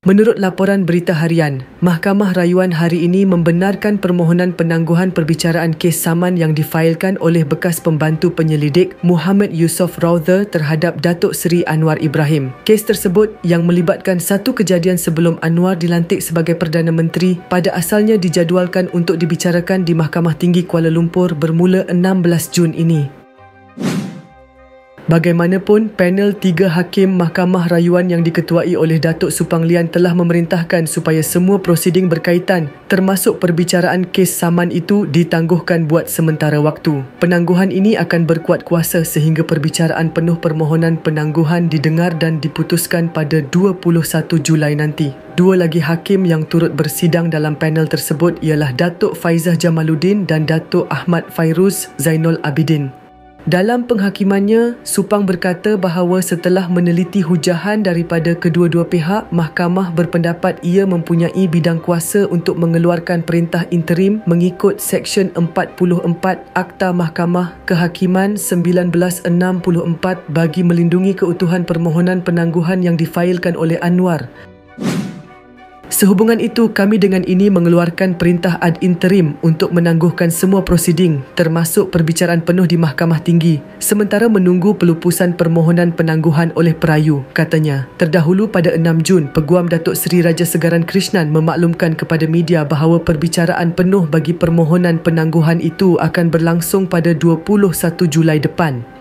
Menurut laporan Berita Harian, Mahkamah Rayuan hari ini membenarkan permohonan penangguhan perbicaraan kes saman yang difailkan oleh bekas pembantu penyelidik Muhammad Yusof Rawther terhadap Datuk Seri Anwar Ibrahim. Kes tersebut yang melibatkan satu kejadian sebelum Anwar dilantik sebagai Perdana Menteri pada asalnya dijadualkan untuk dibicarakan di Mahkamah Tinggi Kuala Lumpur bermula 16 Jun ini. Bagaimanapun, panel 3 hakim Mahkamah Rayuan yang diketuai oleh Datuk Supang Lian telah memerintahkan supaya semua prosiding berkaitan termasuk perbicaraan kes saman itu ditangguhkan buat sementara waktu. Penangguhan ini akan berkuat kuasa sehingga perbicaraan penuh permohonan penangguhan didengar dan diputuskan pada 21 Julai nanti. Dua lagi hakim yang turut bersidang dalam panel tersebut ialah Datuk Faizah Jamaluddin dan Datuk Ahmad Fairuz Zainul Abidin. Dalam penghakimannya, Supang berkata bahawa setelah meneliti hujahan daripada kedua-dua pihak, Mahkamah berpendapat ia mempunyai bidang kuasa untuk mengeluarkan perintah interim mengikut Seksyen 44 Akta Mahkamah Kehakiman 1964 bagi melindungi keutuhan permohonan penangguhan yang difailkan oleh Anwar. Sehubungan itu, kami dengan ini mengeluarkan perintah ad interim untuk menangguhkan semua prosiding termasuk perbicaraan penuh di Mahkamah Tinggi sementara menunggu pelupusan permohonan penangguhan oleh perayu, katanya. Terdahulu pada 6 Jun, Peguam Datuk Seri Raja Segaran Krishnan memaklumkan kepada media bahawa perbicaraan penuh bagi permohonan penangguhan itu akan berlangsung pada 21 Julai depan.